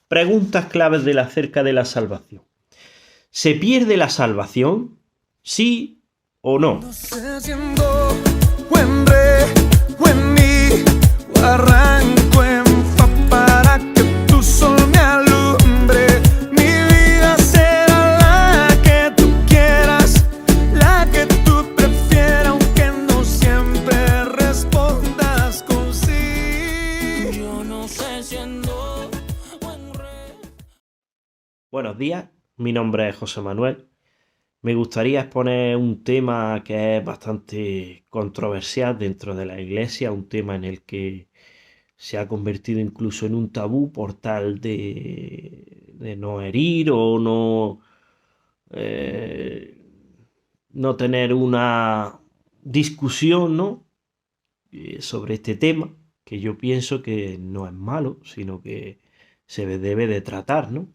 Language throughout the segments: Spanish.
Preguntas claves acerca de la salvación. ¿Se pierde la salvación? ¿Sí o no? Arranco en fa para que tu sol me alumbre. Mi vida será la que tú quieras, la que tú prefieras, aunque no siempre respondas con sí. Yo no sé si ando buen rey. Buenos días, mi nombre es José Manuel. Me gustaría exponer un tema que es bastante controversial dentro de la Iglesia, un tema en el que se ha convertido incluso en un tabú por tal de no herir o no tener una discusión, ¿no? Sobre este tema, que yo pienso que no es malo, sino que se debe de tratar, ¿no?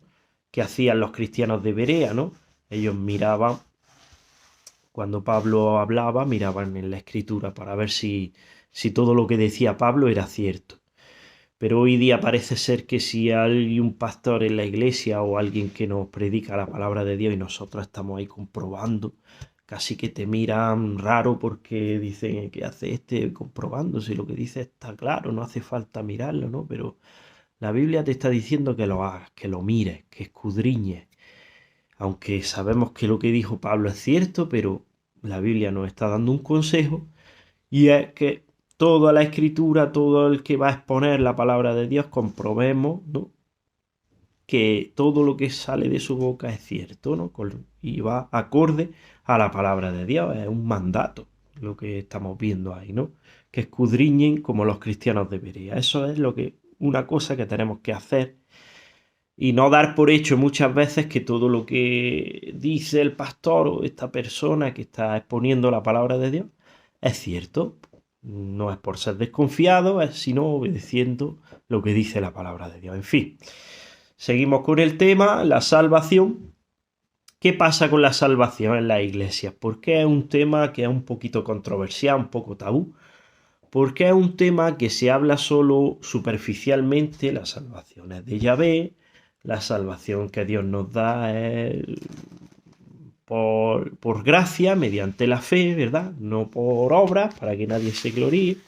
¿Qué hacían los cristianos de Berea, ¿no? Ellos miraban, cuando Pablo hablaba, miraban en la escritura para ver si todo lo que decía Pablo era cierto. Pero hoy día parece ser que si hay un pastor en la iglesia o alguien que nos predica la palabra de Dios y nosotros estamos ahí comprobando, casi que te miran raro porque dicen que hace comprobando, si lo que dice está claro, no hace falta mirarlo, ¿no? Pero la Biblia te está diciendo que lo hagas, que lo mires, que escudriñes. Aunque sabemos que lo que dijo Pablo es cierto, pero la Biblia nos está dando un consejo y es que toda la escritura, todo el que va a exponer la palabra de Dios, comprobemos, ¿no?, que todo lo que sale de su boca es cierto, ¿no? Y va acorde a la palabra de Dios. Es un mandato lo que estamos viendo ahí, ¿no? Que escudriñen como los cristianos de Berea. Eso es una cosa que tenemos que hacer y no dar por hecho muchas veces que todo lo que dice el pastor o esta persona que está exponiendo la palabra de Dios es cierto. No es por ser desconfiado, es sino obedeciendo lo que dice la palabra de Dios. En fin, seguimos con el tema, la salvación. ¿Qué pasa con la salvación en las iglesias? ¿Por qué es un tema que es un poquito controversial, un poco tabú? Porque es un tema que se habla solo superficialmente. La salvación es de Yahvé, la salvación que Dios nos da es por gracia, mediante la fe, ¿verdad? No por obras, para que nadie se gloríe.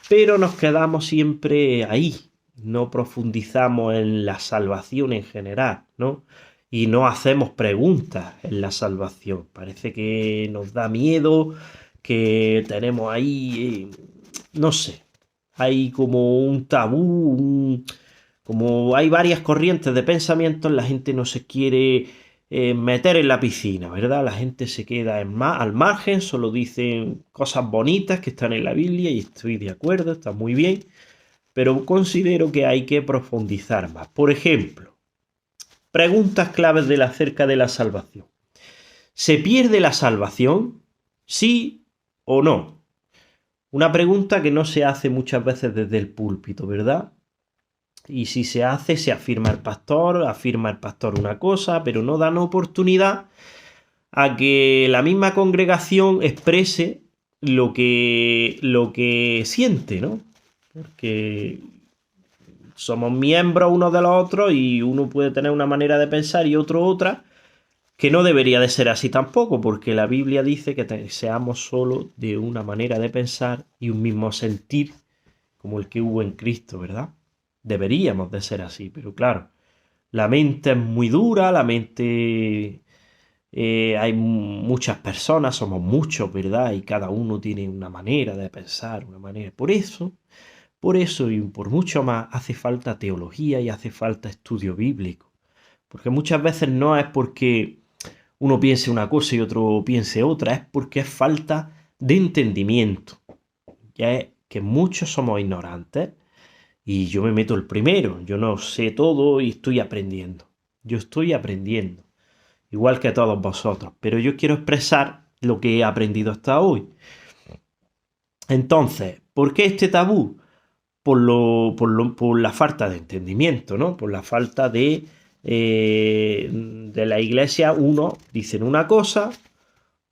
Pero nos quedamos siempre ahí, no profundizamos en la salvación en general, ¿no? Y no hacemos preguntas en la salvación. Parece que nos da miedo, que tenemos ahí, no sé, hay como un tabú, como hay varias corrientes de pensamientos, la gente no se quiere meter en la piscina, ¿verdad? La gente se queda al margen, solo dicen cosas bonitas que están en la Biblia y estoy de acuerdo, está muy bien, pero considero que hay que profundizar más. Por ejemplo, preguntas claves acerca de la salvación. ¿Se pierde la salvación? ¿Sí o no? Una pregunta que no se hace muchas veces desde el púlpito, ¿verdad? Y si se hace, se afirma el pastor una cosa, pero no dan oportunidad a que la misma congregación exprese lo que siente, ¿no? Porque somos miembros unos de los otros y uno puede tener una manera de pensar y otro otra, que no debería de ser así tampoco, porque la Biblia dice que seamos solo de una manera de pensar y un mismo sentir como el que hubo en Cristo, ¿verdad? Deberíamos de ser así, pero claro, la mente es muy dura, la mente... hay muchas personas, somos muchos, ¿verdad? Y cada uno tiene una manera de pensar, una manera... Por eso y por mucho más hace falta teología y hace falta estudio bíblico. Porque muchas veces no es porque uno piense una cosa y otro piense otra, es porque es falta de entendimiento. Ya es que muchos somos ignorantes. Y yo me meto el primero, yo no sé todo y estoy aprendiendo. Yo estoy aprendiendo, igual que todos vosotros, pero yo quiero expresar lo que he aprendido hasta hoy. Entonces, ¿por qué este tabú? Por la falta de entendimiento, ¿no? Por la falta de la iglesia. Unos dicen una cosa,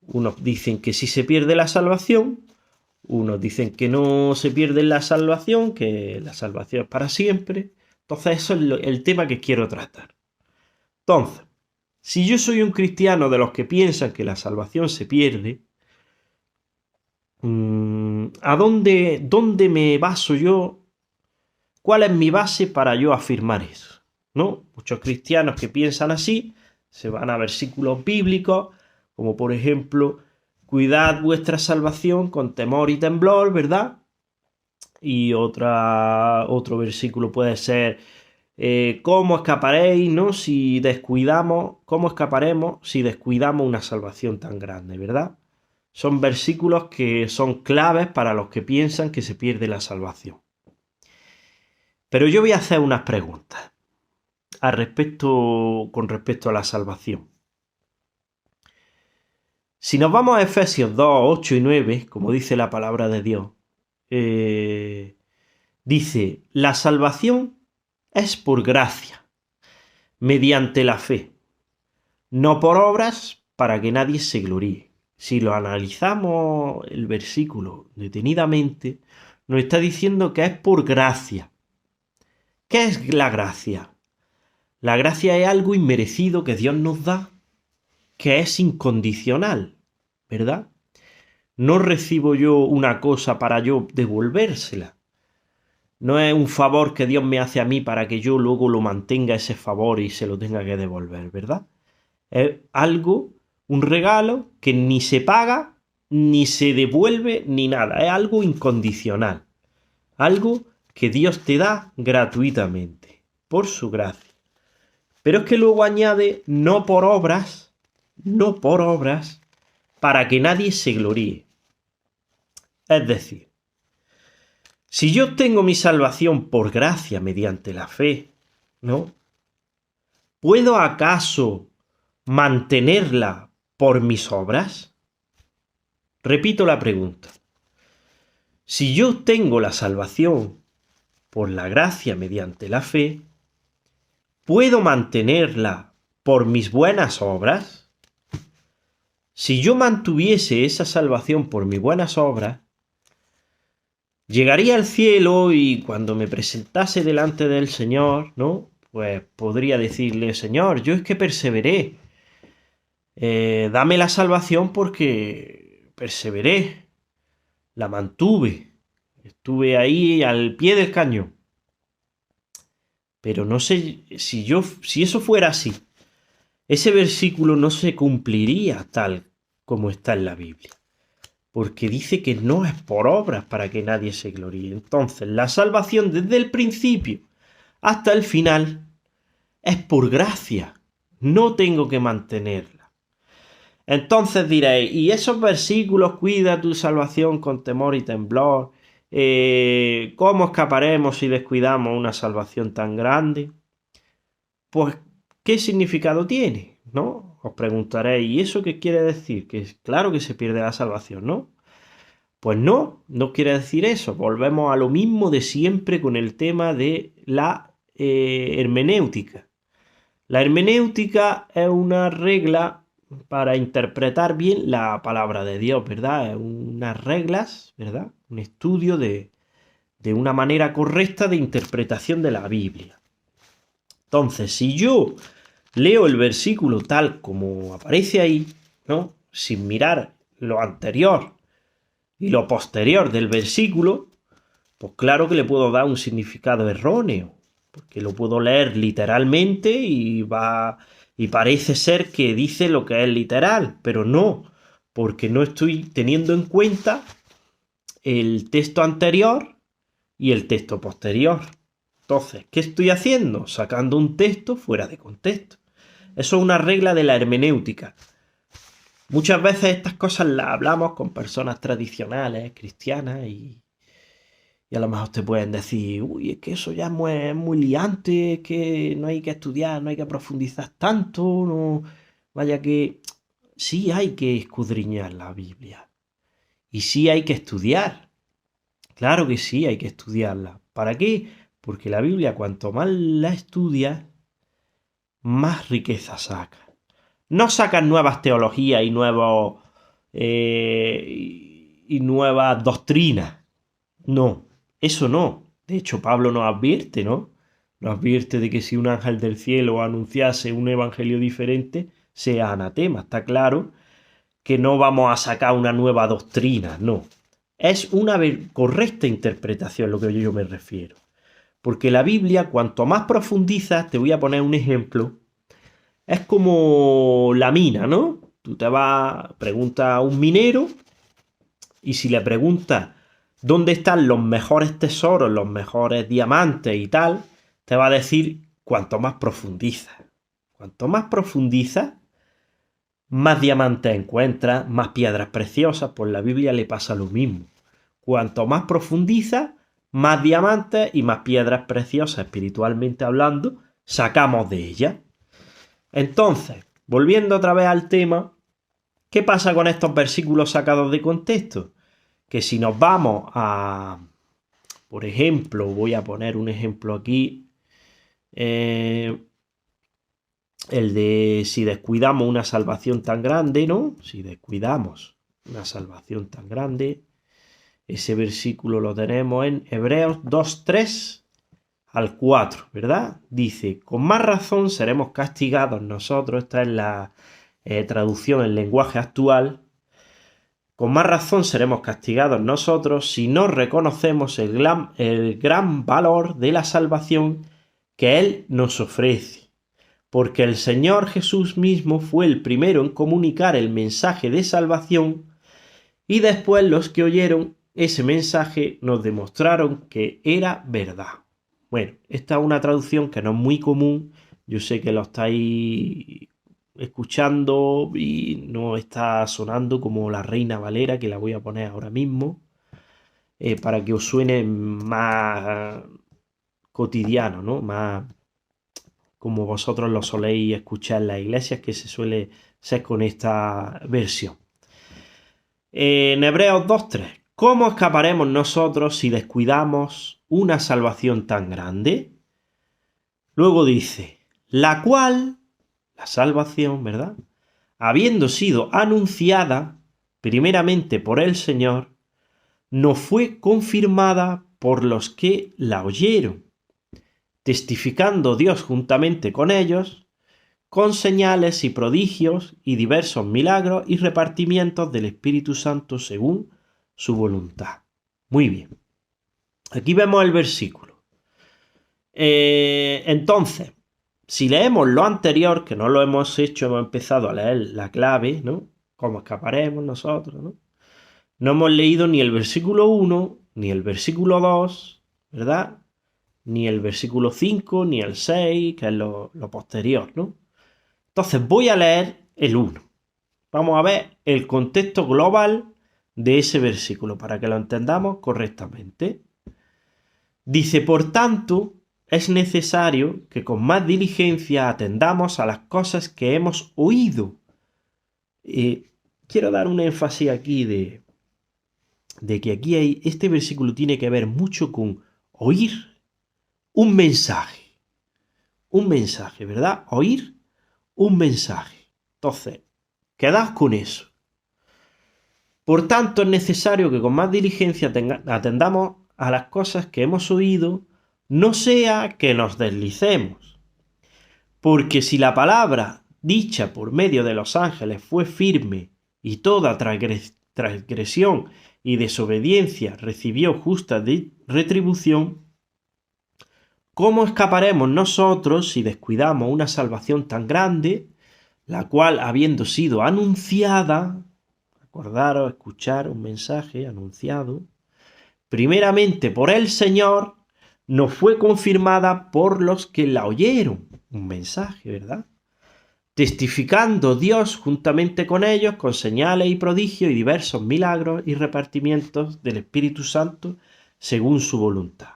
unos dicen que sí se pierde la salvación, unos dicen que no se pierde la salvación, que la salvación es para siempre, Entonces eso es el tema que quiero tratar. Entonces, si yo soy un cristiano de los que piensan que la salvación se pierde, ¿a dónde me baso yo? ¿Cuál es mi base para yo afirmar eso? ¿No? Muchos cristianos que piensan así se van a versículos bíblicos, como por ejemplo, cuidad vuestra salvación con temor y temblor, ¿verdad? Y otro versículo puede ser, ¿cómo escaparéis, no? ¿Cómo escaparemos si descuidamos una salvación tan grande, ¿verdad? Son versículos que son claves para los que piensan que se pierde la salvación. Pero yo voy a hacer unas preguntas con respecto a la salvación. Si nos vamos a Efesios 2, 8 y 9, como dice la palabra de Dios, dice, la salvación es por gracia, mediante la fe, no por obras para que nadie se gloríe. Si lo analizamos el versículo detenidamente, nos está diciendo que es por gracia. ¿Qué es la gracia? La gracia es algo inmerecido que Dios nos da, que es incondicional, ¿verdad? No recibo yo una cosa para yo devolvérsela. No es un favor que Dios me hace a mí para que yo luego lo mantenga ese favor y se lo tenga que devolver, ¿verdad? Es algo, un regalo que ni se paga, ni se devuelve, ni nada. Es algo incondicional. Algo que Dios te da gratuitamente, por su gracia. Pero es que luego añade, no por obras, para que nadie se gloríe. Es decir, si yo tengo mi salvación por gracia mediante la fe, ¿no? ¿Puedo acaso mantenerla por mis obras? Repito la pregunta. Si yo tengo la salvación por la gracia mediante la fe, ¿puedo mantenerla por mis buenas obras? Si yo mantuviese esa salvación por mis buenas obras, llegaría al cielo y cuando me presentase delante del Señor, ¿no? Pues podría decirle, Señor, yo es que perseveré. Dame la salvación porque perseveré. La mantuve. Estuve ahí al pie del cañón. Pero no sé si eso fuera así, ese versículo no se cumpliría tal como está en la Biblia. Porque dice que no es por obras para que nadie se gloríe. Entonces, la salvación desde el principio hasta el final es por gracia. No tengo que mantenerla. Entonces diréis, ¿y esos versículos, cuida tu salvación con temor y temblor? ¿Cómo escaparemos si descuidamos una salvación tan grande? Pues, ¿qué significado tiene? ¿No? Os preguntaréis, ¿y eso qué quiere decir? Que claro que se pierde la salvación, ¿no? Pues no quiere decir eso. Volvemos a lo mismo de siempre con el tema de la hermenéutica. La hermenéutica es una regla para interpretar bien la palabra de Dios, ¿verdad? Es unas reglas, ¿verdad? Un estudio de una manera correcta de interpretación de la Biblia. Entonces, si yo leo el versículo tal como aparece ahí, ¿no? Sin mirar lo anterior y lo posterior del versículo, pues claro que le puedo dar un significado erróneo, porque lo puedo leer literalmente y parece ser que dice lo que es literal, pero no, porque no estoy teniendo en cuenta el texto anterior y el texto posterior. Entonces, ¿qué estoy haciendo? Sacando un texto fuera de contexto. Eso es una regla de la hermenéutica. Muchas veces estas cosas las hablamos con personas tradicionales, cristianas, y a lo mejor te pueden decir, uy, es que eso ya es muy liante, es que no hay que estudiar, no hay que profundizar tanto, no, vaya que sí hay que escudriñar la Biblia. Y sí hay que estudiar. Claro que sí hay que estudiarla. ¿Para qué? Porque la Biblia, cuanto más la estudias, más riqueza saca. No sacan nuevas teologías y nuevas doctrinas. No, eso no. De hecho, Pablo nos advierte, ¿no? nos advierte de que si un ángel del cielo anunciase un evangelio diferente, sea anatema. Está claro que no vamos a sacar una nueva doctrina, no. Es una correcta interpretación lo que yo me refiero. Porque la Biblia, cuanto más profundiza, te voy a poner un ejemplo, es como la mina, ¿no? Tú te vas, preguntas a un minero y si le preguntas dónde están los mejores tesoros, los mejores diamantes y tal, te va a decir cuanto más profundiza. Cuanto más profundiza, más diamantes encuentras, más piedras preciosas. Pues la Biblia le pasa lo mismo. Cuanto más profundiza, más diamantes y más piedras preciosas, espiritualmente hablando, sacamos de ella. Entonces, volviendo otra vez al tema, ¿qué pasa con estos versículos sacados de contexto? Que si nos vamos a, por ejemplo, voy a poner un ejemplo aquí, el de si descuidamos una salvación tan grande, ¿no? Si descuidamos una salvación tan grande, ese versículo lo tenemos en Hebreos 2, 3 al 4, ¿verdad? Dice, con más razón seremos castigados nosotros, esta es la traducción en lenguaje actual, con más razón seremos castigados nosotros si no reconocemos el gran valor de la salvación que Él nos ofrece. Porque el Señor Jesús mismo fue el primero en comunicar el mensaje de salvación y después los que oyeron ese mensaje nos demostraron que era verdad. Bueno, esta es una traducción que no es muy común. Yo sé que lo estáis escuchando y no está sonando como la Reina Valera, que la voy a poner ahora mismo, para que os suene más cotidiano, ¿no? Más como vosotros lo soléis escuchar en las iglesias, que se suele ser con esta versión. En Hebreos 2.3, ¿cómo escaparemos nosotros si descuidamos una salvación tan grande? Luego dice, la cual, la salvación, ¿verdad? Habiendo sido anunciada primeramente por el Señor, no fue confirmada por los que la oyeron, testificando Dios juntamente con ellos, con señales y prodigios y diversos milagros y repartimientos del Espíritu Santo según su voluntad. Muy bien. Aquí vemos el versículo. Entonces, si leemos lo anterior, que no lo hemos hecho, hemos empezado a leer la clave, ¿no? ¿Cómo escaparemos nosotros, ¿no? No hemos leído ni el versículo 1, ni el versículo 2, ¿verdad? Ni el versículo 5, ni el 6, que es lo posterior, ¿no? Entonces voy a leer el 1. Vamos a ver el contexto global de ese versículo para que lo entendamos correctamente. Dice, por tanto, es necesario que con más diligencia atendamos a las cosas que hemos oído. Quiero dar un énfasis aquí de que aquí este versículo tiene que ver mucho con oír un mensaje, ¿verdad? Oír un mensaje. Entonces, quedaos con eso. Por tanto, es necesario que con más diligencia atendamos a las cosas que hemos oído, no sea que nos deslicemos. Porque si la palabra dicha por medio de los ángeles fue firme y toda transgresión y desobediencia recibió justa retribución, ¿cómo escaparemos nosotros si descuidamos una salvación tan grande, la cual, habiendo sido anunciada, acordaros, escuchar un mensaje anunciado, primeramente por el Señor, no fue confirmada por los que la oyeron? Un mensaje, ¿verdad? Testificando Dios juntamente con ellos, con señales y prodigios y diversos milagros y repartimientos del Espíritu Santo según su voluntad.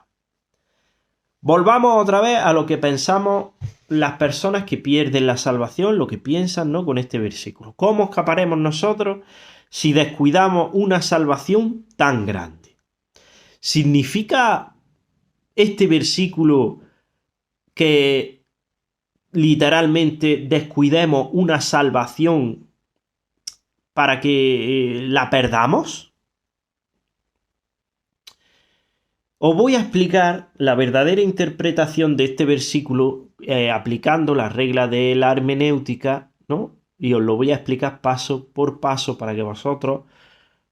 Volvamos otra vez a lo que pensamos las personas que pierden la salvación, lo que piensan, ¿no?, con este versículo. ¿Cómo escaparemos nosotros si descuidamos una salvación tan grande? ¿Significa este versículo que literalmente descuidemos una salvación para que la perdamos? os voy a explicar la verdadera interpretación de este versículo aplicando las reglas de la hermenéutica, ¿no? Y os lo voy a explicar paso por paso para que vosotros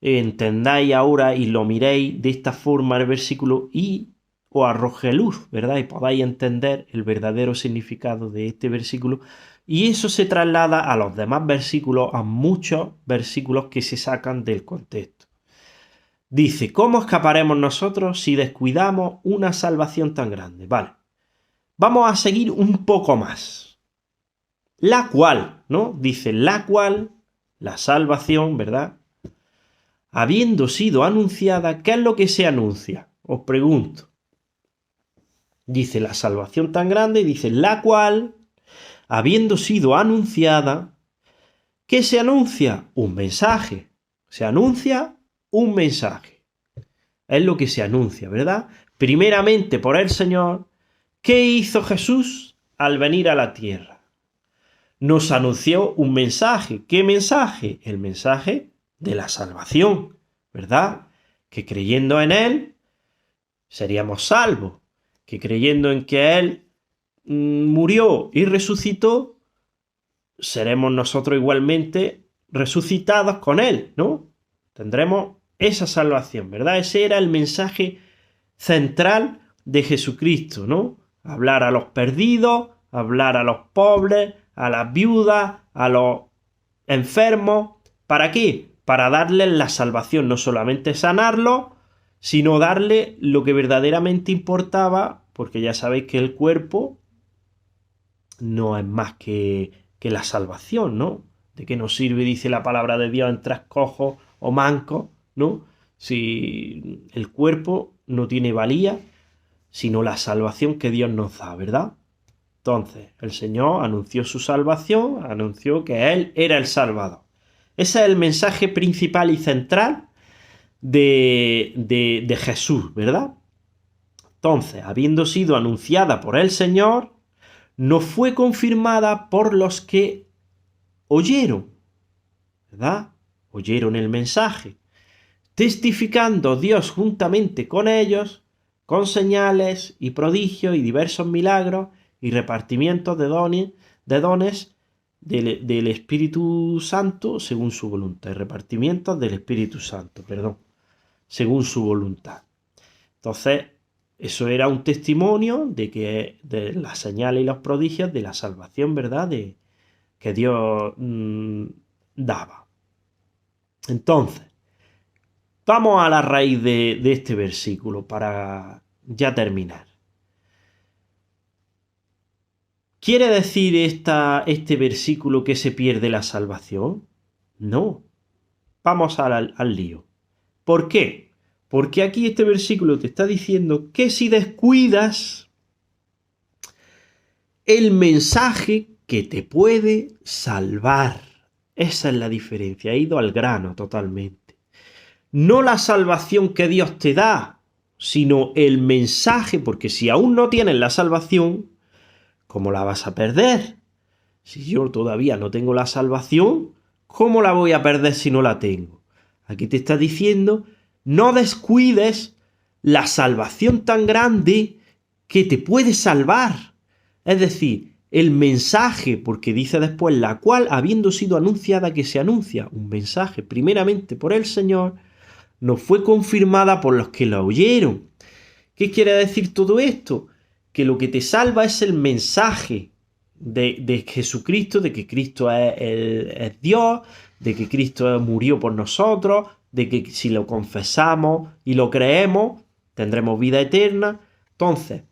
entendáis ahora y lo miréis de esta forma el versículo y os arroje luz, ¿verdad? Y podáis entender el verdadero significado de este versículo. Y eso se traslada a los demás versículos, a muchos versículos que se sacan del contexto. Dice, ¿cómo escaparemos nosotros si descuidamos una salvación tan grande? Vale, vamos a seguir un poco más. La cual, ¿no? Dice, la cual, la salvación, ¿verdad? Habiendo sido anunciada, ¿qué es lo que se anuncia? Os pregunto. Dice, la salvación tan grande, dice, la cual, habiendo sido anunciada, ¿qué se anuncia? Un mensaje. Se anuncia un mensaje. Es lo que se anuncia, ¿verdad? Primeramente por el Señor. ¿Qué hizo Jesús al venir a la tierra? Nos anunció un mensaje. ¿Qué mensaje? El mensaje de la salvación, ¿verdad? Que creyendo en Él seríamos salvos. Que creyendo en que Él murió y resucitó, seremos nosotros igualmente resucitados con Él, ¿no? Tendremos esa salvación, ¿verdad? Ese era el mensaje central de Jesucristo, ¿no? Hablar a los perdidos, hablar a los pobres, a las viudas, a los enfermos. ¿Para qué? Para darles la salvación, no solamente sanarlos, sino darle lo que verdaderamente importaba, porque ya sabéis que el cuerpo no es más que la salvación, ¿no? ¿De qué nos sirve, dice la palabra de Dios, entras cojo o manco, ¿no? Si el cuerpo no tiene valía, sino la salvación que Dios nos da, ¿verdad? Entonces, el Señor anunció su salvación, anunció que Él era el Salvador. Ese es el mensaje principal y central de Jesús, ¿verdad? Entonces, habiendo sido anunciada por el Señor, no fue confirmada por los que oyeron, ¿verdad? Oyeron el mensaje, testificando Dios juntamente con ellos, con señales y prodigios y diversos milagros y repartimientos de dones del Espíritu Santo según su voluntad. Repartimientos del Espíritu Santo, perdón, según su voluntad. Entonces, eso era un testimonio de las señales y los prodigios de la salvación, ¿verdad? Que Dios daba. Entonces, vamos a la raíz de este versículo para ya terminar. ¿Quiere decir este versículo que se pierde la salvación? No. Vamos al lío. ¿Por qué? Porque aquí este versículo te está diciendo que si descuidas el mensaje que te puede salvar. Esa es la diferencia. Ha ido al grano totalmente. No la salvación que Dios te da, sino el mensaje, porque si aún no tienes la salvación, ¿cómo la vas a perder? Si yo todavía no tengo la salvación, ¿cómo la voy a perder si no la tengo? Aquí te está diciendo, no descuides la salvación tan grande que te puede salvar. Es decir, el mensaje, porque dice después, la cual, habiendo sido anunciada, que se anuncia un mensaje primeramente por el Señor, no fue confirmada por los que la oyeron. ¿Qué quiere decir todo esto? Que lo que te salva es el mensaje de Jesucristo, de que Cristo es Dios, de que Cristo murió por nosotros, de que si lo confesamos y lo creemos, tendremos vida eterna. Entonces,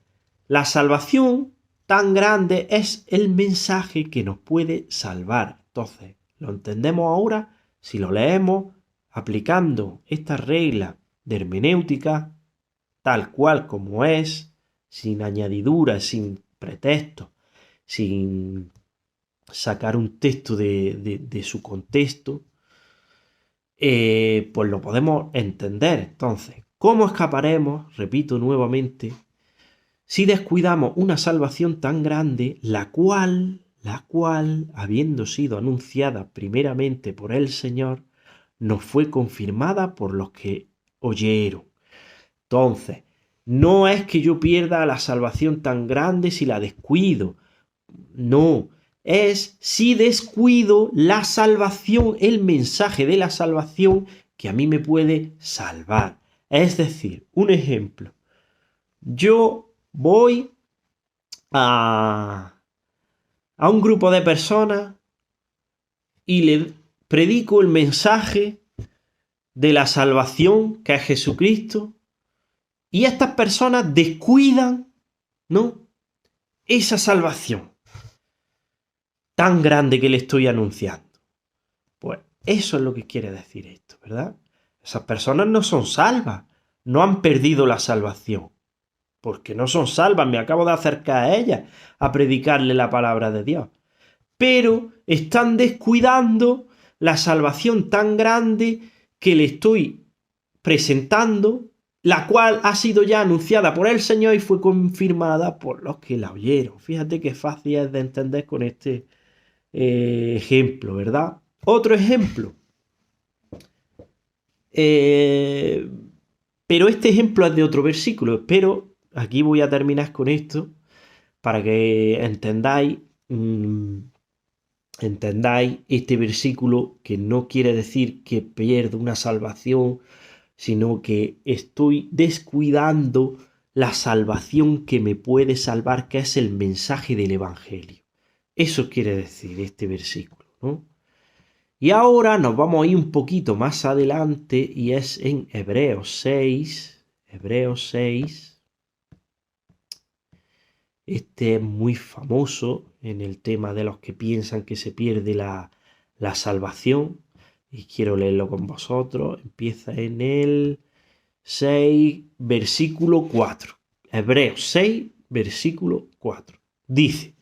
la salvación tan grande es el mensaje que nos puede salvar. Entonces, lo entendemos ahora si lo leemos aplicando esta regla de hermenéutica tal cual como es, sin añadiduras, sin pretextos, sin sacar un texto de su contexto, pues lo podemos entender. Entonces, ¿cómo escaparemos, repito nuevamente, si descuidamos una salvación tan grande, la cual, habiendo sido anunciada primeramente por el Señor, nos fue confirmada por los que oyeron? Entonces, No es que yo pierda la salvación tan grande si la descuido. No, es si descuido la salvación, el mensaje de la salvación que a mí me puede salvar. Es decir, un ejemplo. Yo voy a un grupo de personas y le predico el mensaje de la salvación que es Jesucristo, y estas personas descuidan, ¿no?, esa salvación tan grande que le estoy anunciando. Pues eso es lo que quiere decir esto, ¿verdad? Esas personas no son salvas, no han perdido la salvación, porque no son salvas, me acabo de acercar a ellas a predicarle la palabra de Dios. Pero están descuidando la salvación tan grande que le estoy presentando, la cual ha sido ya anunciada por el Señor y fue confirmada por los que la oyeron. Fíjate qué fácil es de entender con este ejemplo, ¿verdad? Otro ejemplo. Pero este ejemplo es de otro versículo. Pero aquí voy a terminar con esto para que entendáis este versículo, que no quiere decir que pierdo una salvación, sino que estoy descuidando la salvación que me puede salvar, que es el mensaje del Evangelio. Eso quiere decir este versículo, ¿no? Y ahora nos vamos a ir un poquito más adelante y es en Hebreos 6. Hebreos 6. Este es muy famoso en el tema de los que piensan que se pierde la salvación. Y quiero leerlo con vosotros. Empieza en el 6, versículo 4. Hebreos 6, versículo 4. Dice: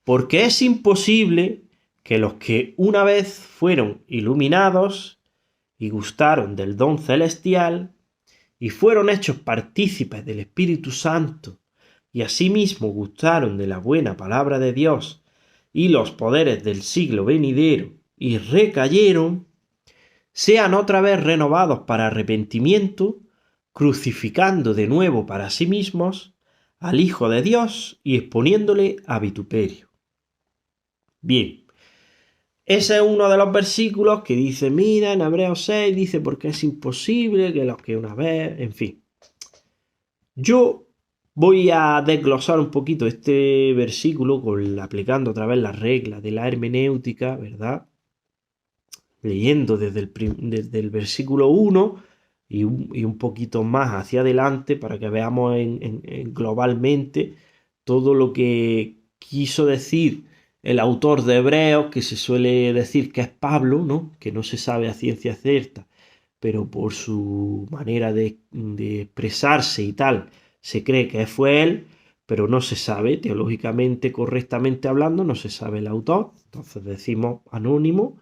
porque es imposible que los que una vez fueron iluminados y gustaron del don celestial y fueron hechos partícipes del Espíritu Santo y asimismo gustaron de la buena palabra de Dios y los poderes del siglo venidero y recayeron, sean otra vez renovados para arrepentimiento, crucificando de nuevo para sí mismos al Hijo de Dios y exponiéndole a vituperio. Bien, ese es uno de los versículos que dice, mira, en Hebreos 6 dice, porque es imposible que los que una vez, en fin. Yo voy a desglosar un poquito este versículo aplicando otra vez las reglas de la hermenéutica, ¿verdad? Leyendo desde el versículo 1 y un poquito más hacia adelante para que veamos globalmente todo lo que quiso decir el autor de Hebreos, que se suele decir que es Pablo, ¿no?, que no se sabe a ciencia cierta, pero por su manera de expresarse y tal, se cree que fue él, pero no se sabe, teológicamente, correctamente hablando, no se sabe el autor, entonces decimos anónimo.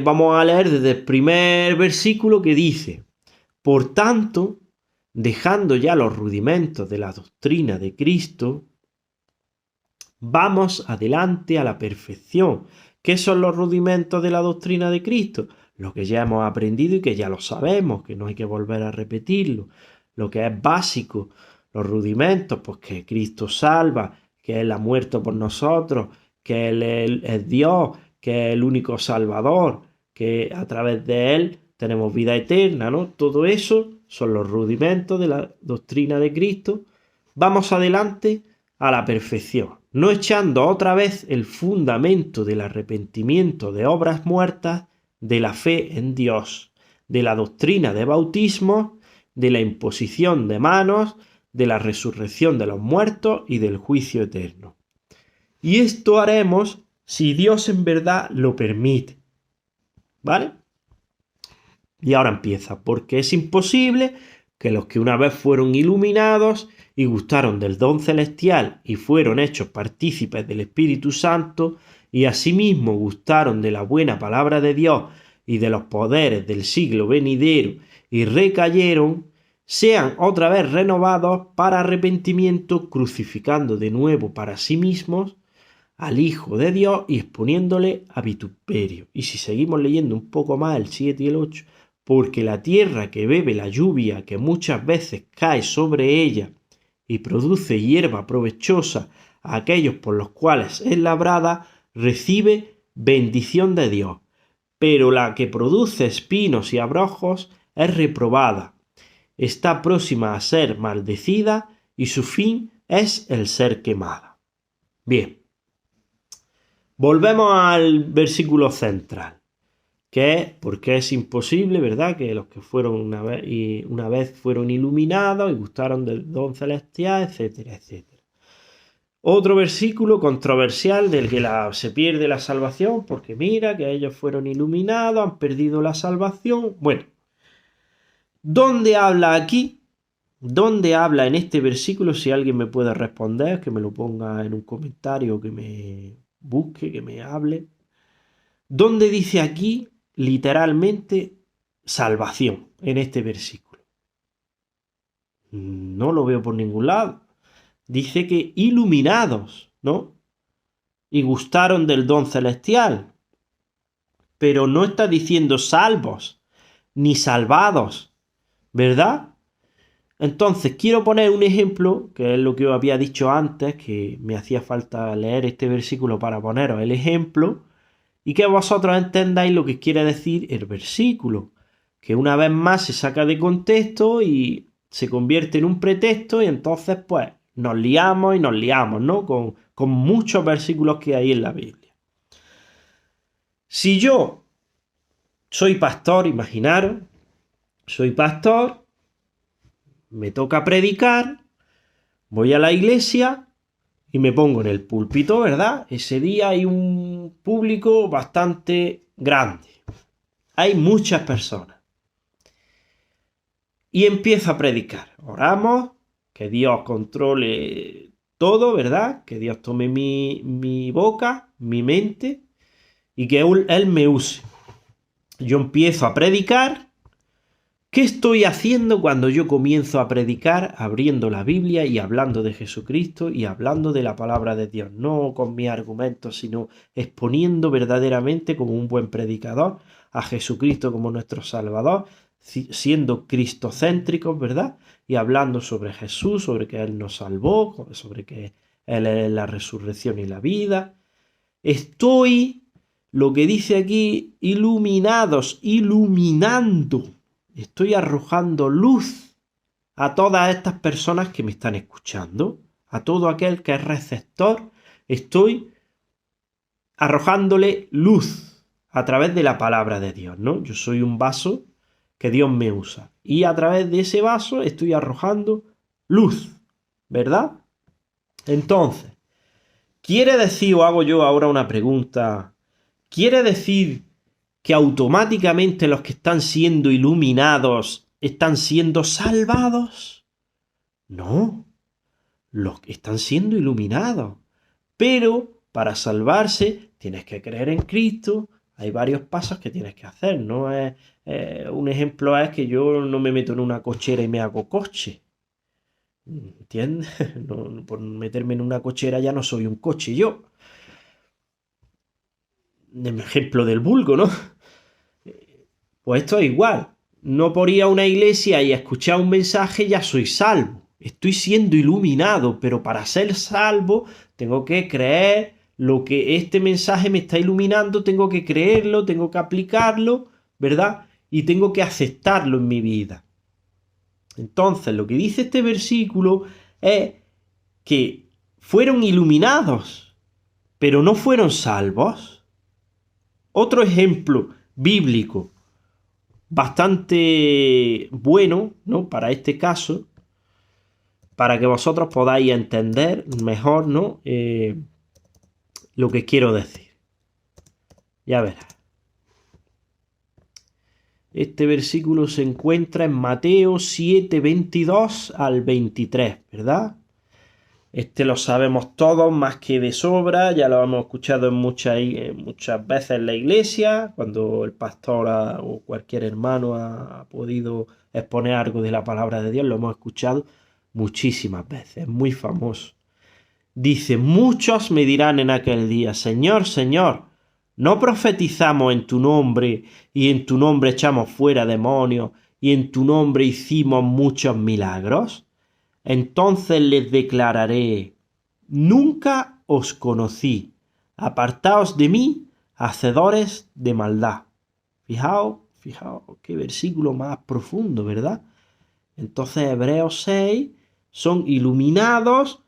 Vamos a leer desde el primer versículo que dice: por tanto, dejando ya los rudimentos de la doctrina de Cristo, vamos adelante a la perfección. ¿Qué son los rudimentos de la doctrina de Cristo? Lo que ya hemos aprendido y que ya lo sabemos, que no hay que volver a repetirlo. Lo que es básico, los rudimentos, pues que Cristo salva, que Él ha muerto por nosotros, que Él es Dios, que es el único Salvador, que a través de Él tenemos vida eterna, ¿no? Todo eso son los rudimentos de la doctrina de Cristo. Vamos adelante a la perfección, no echando otra vez el fundamento del arrepentimiento de obras muertas, de la fe en Dios, de la doctrina de bautismo, de la imposición de manos, de la resurrección de los muertos y del juicio eterno. Y esto haremos si Dios en verdad lo permite. ¿Vale? Y ahora empieza, porque es imposible que los que una vez fueron iluminados y gustaron del don celestial y fueron hechos partícipes del Espíritu Santo y asimismo gustaron de la buena palabra de Dios y de los poderes del siglo venidero y recayeron, sean otra vez renovados para arrepentimiento, crucificando de nuevo para sí mismos al Hijo de Dios y exponiéndole a vituperio. Y si seguimos leyendo un poco más el 7 y el 8, porque la tierra que bebe la lluvia que muchas veces cae sobre ella y produce hierba provechosa a aquellos por los cuales es labrada, recibe bendición de Dios. Pero la que produce espinos y abrojos es reprobada, está próxima a ser maldecida y su fin es el ser quemada. Bien, volvemos al versículo central, que es porque es imposible, ¿verdad?, que los que fueron una vez fueron iluminados y gustaron del don celestial, etcétera, etcétera. Otro versículo controversial del que se pierde la salvación, porque mira que ellos fueron iluminados, han perdido la salvación. Bueno, ¿dónde habla aquí? ¿Dónde habla en este versículo? Si alguien me puede responder, que me lo ponga en un comentario, que me busque, que me hable. ¿Dónde dice aquí literalmente salvación en este versículo? No lo veo por ningún lado. Dice que iluminados, ¿no? Y gustaron del don celestial. Pero no está diciendo salvos, ni salvados, ¿verdad? Entonces, quiero poner un ejemplo, que es lo que os había dicho antes, que me hacía falta leer este versículo para poneros el ejemplo, y que vosotros entendáis lo que quiere decir el versículo, que una vez más se saca de contexto y se convierte en un pretexto, y entonces, pues, nos liamos, ¿no? Con muchos versículos que hay en la Biblia. Si yo soy pastor, imaginaros, soy pastor, me toca predicar, voy a la iglesia y me pongo en el púlpito, ¿verdad? Ese día hay un público bastante grande. Hay muchas personas. Y empiezo a predicar. Oramos, que Dios controle todo, ¿verdad? Que Dios tome mi boca, mi mente, y que Él me use. Yo empiezo a predicar. ¿Qué estoy haciendo cuando yo comienzo a predicar? Abriendo la Biblia y hablando de Jesucristo y hablando de la palabra de Dios. No con mis argumentos, sino exponiendo verdaderamente como un buen predicador a Jesucristo como nuestro Salvador, siendo cristocéntricos, ¿verdad? Y hablando sobre Jesús, sobre que Él nos salvó, sobre que Él es la resurrección y la vida. Estoy, lo que dice aquí, iluminados, iluminando. Estoy arrojando luz a todas estas personas que me están escuchando, a todo aquel que es receptor. Estoy arrojándole luz a través de la palabra de Dios, ¿no? Yo soy un vaso que Dios me usa. Y a través de ese vaso estoy arrojando luz, ¿verdad? Entonces, ¿quiere decir, o hago yo ahora una pregunta, ¿quiere decir que automáticamente los que están siendo iluminados están siendo salvados? No, los que están siendo iluminados. Pero para salvarse tienes que creer en Cristo. Hay varios pasos que tienes que hacer. No es un ejemplo es que yo no me meto en una cochera y me hago coche. ¿Entiendes? No, por meterme en una cochera ya no soy un coche yo. Ejemplo del vulgo, ¿no? Pues esto es igual. No por ir a una iglesia y escuchar un mensaje ya soy salvo. Estoy siendo iluminado, pero para ser salvo tengo que creer lo que este mensaje me está iluminando, tengo que creerlo, tengo que aplicarlo, ¿verdad? Y tengo que aceptarlo en mi vida. Entonces, lo que dice este versículo es que fueron iluminados, pero no fueron salvos. Otro ejemplo bíblico bastante bueno, ¿no?, para este caso, para que vosotros podáis entender mejor, ¿no?, lo que quiero decir. Ya verás. Este versículo se encuentra en Mateo 7, 22 al 23, ¿verdad? Este lo sabemos todos más que de sobra, ya lo hemos escuchado muchas veces en la iglesia, cuando el pastor o cualquier hermano ha podido exponer algo de la palabra de Dios, lo hemos escuchado muchísimas veces, es muy famoso. Dice, muchos me dirán en aquel día, Señor, Señor, ¿No profetizamos en tu nombre y en tu nombre echamos fuera demonios y en tu nombre hicimos muchos milagros? Entonces les declararé: nunca os conocí. Apartaos de mí, hacedores de maldad. Fijaos, qué versículo más profundo, ¿verdad? Entonces Hebreos 6 son iluminados.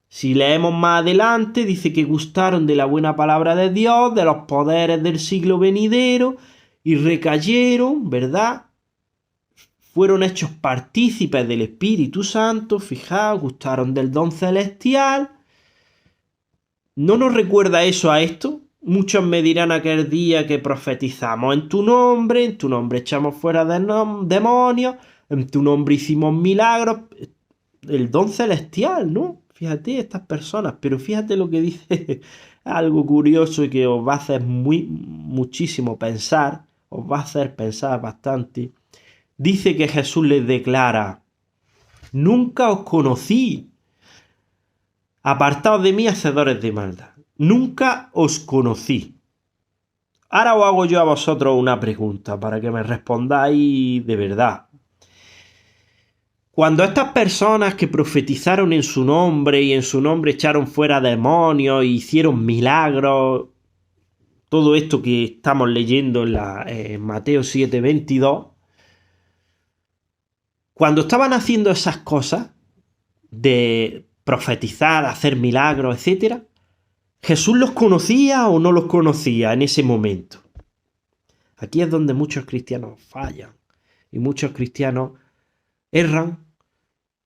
Si leemos más adelante, dice que gustaron de la buena palabra de Dios, de los poderes del siglo venidero, y recayeron, ¿verdad? Fueron hechos partícipes del Espíritu Santo, fijaos, gustaron del don celestial. ¿No nos recuerda eso a esto? Muchos me dirán aquel día que profetizamos en tu nombre echamos fuera demonios, en tu nombre hicimos milagros. El don celestial, ¿no? Fíjate estas personas, pero fíjate lo que dice, algo curioso y que os va a hacer muchísimo pensar, os va a hacer pensar bastante. Dice que Jesús les declara: nunca os conocí, apartaos de mí, hacedores de maldad. Nunca os conocí. Ahora os hago yo a vosotros una pregunta para que me respondáis de verdad. Cuando estas personas que profetizaron en su nombre y en su nombre echaron fuera demonios e hicieron milagros, todo esto que estamos leyendo en Mateo 7:22, cuando estaban haciendo esas cosas de profetizar, hacer milagros, etc., ¿Jesús los conocía o no los conocía en ese momento? Aquí es donde muchos cristianos fallan y muchos cristianos erran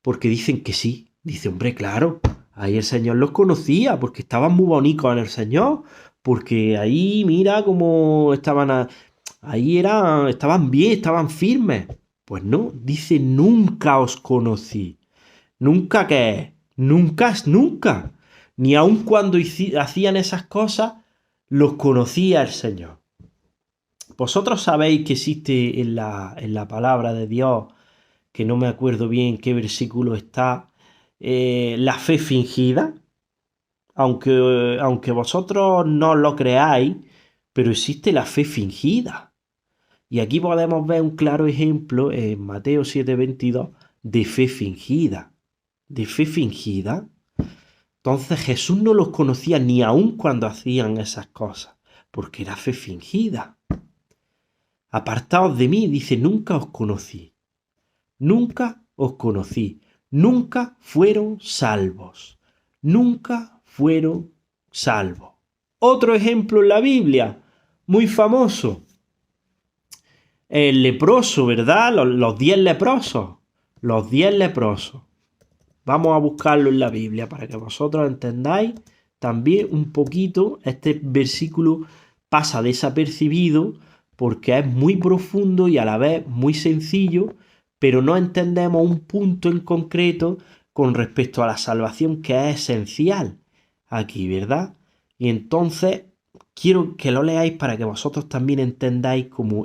porque dicen que sí. Dice, hombre, claro, ahí el Señor los conocía porque estaban muy bonitos en el Señor, porque ahí mira cómo estaban, estaban bien, estaban firmes. Pues no, dice, nunca os conocí. ¿Nunca qué es? Nunca es nunca. Ni aun cuando hacían esas cosas, los conocía el Señor. Vosotros sabéis que existe en la palabra de Dios, que no me acuerdo bien qué versículo está, la fe fingida. Aunque vosotros no lo creáis, pero existe la fe fingida. Y aquí podemos ver un claro ejemplo en Mateo 7:22 de fe fingida. ¿De fe fingida? Entonces Jesús no los conocía ni aun cuando hacían esas cosas, porque era fe fingida. Apartaos de mí, dice, nunca os conocí. Nunca os conocí. Nunca fueron salvos. Nunca fueron salvos. Otro ejemplo en la Biblia, muy famoso. El leproso, ¿verdad? Los 10 leprosos. Los 10 leprosos. Vamos a buscarlo en la Biblia para que vosotros entendáis también un poquito. Este versículo pasa desapercibido porque es muy profundo y a la vez muy sencillo, pero no entendemos un punto en concreto con respecto a la salvación que es esencial aquí, ¿verdad? Y entonces quiero que lo leáis para que vosotros también entendáis cómo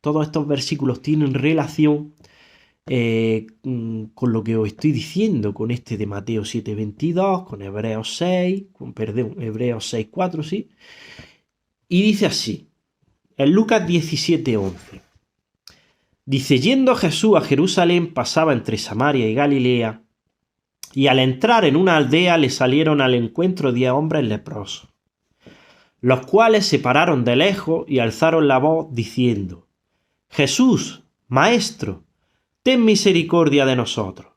todos estos versículos tienen relación con lo que os estoy diciendo, con este de Mateo 7:22, con Hebreos 6:4, sí. Y dice así, en Lucas 17:11, dice, yendo Jesús a Jerusalén, pasaba entre Samaria y Galilea, y al entrar en una aldea le salieron al encuentro 10 hombres leprosos, los cuales se pararon de lejos y alzaron la voz diciendo, Jesús, Maestro, ten misericordia de nosotros.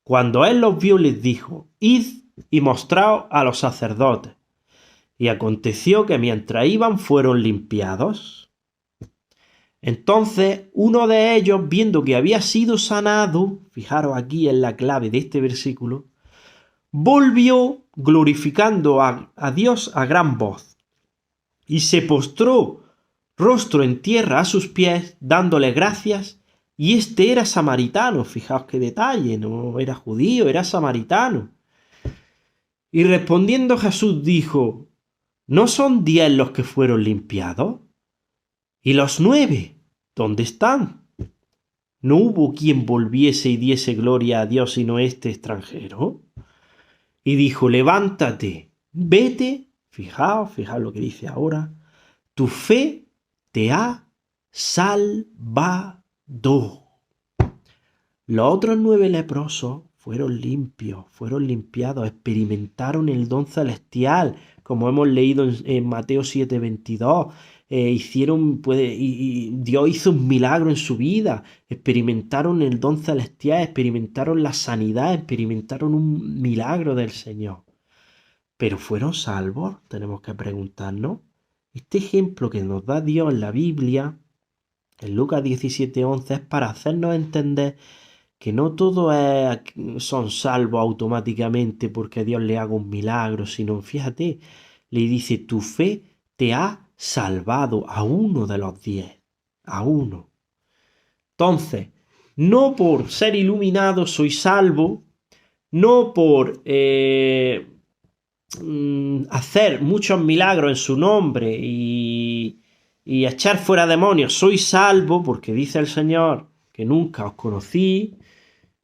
Cuando él los vio, les dijo, id y mostraos a los sacerdotes. Y aconteció que mientras iban fueron limpiados. Entonces uno de ellos, viendo que había sido sanado, fijaros aquí en la clave de este versículo, volvió glorificando a Dios a gran voz, y se postró rostro en tierra a sus pies, dándole gracias. Y este era samaritano, fijaos qué detalle, no era judío, era samaritano. Y respondiendo Jesús dijo, ¿no son 10 los que fueron limpiados? ¿Y los 9? ¿Dónde están? ¿No hubo quien volviese y diese gloria a Dios sino este extranjero? Y dijo, levántate, vete, Fijaos lo que dice ahora. Tu fe te ha salvado. Los otros 9 leprosos fueron limpios, fueron limpiados, experimentaron el don celestial, como hemos leído en Mateo 7:22. Y Dios hizo un milagro en su vida, experimentaron el don celestial, experimentaron la sanidad, experimentaron un milagro del Señor. Pero ¿fueron salvos? Tenemos que preguntarnos. Este ejemplo que nos da Dios en la Biblia, en Lucas 17:11, es para hacernos entender que no todos son salvos automáticamente porque Dios le haga un milagro, sino, fíjate, le dice, tu fe te ha salvado a uno de los 10, a uno. Entonces, no por ser iluminado soy salvo, no por hacer muchos milagros en su nombre y echar fuera demonios soy salvo, porque dice el Señor que nunca os conocí,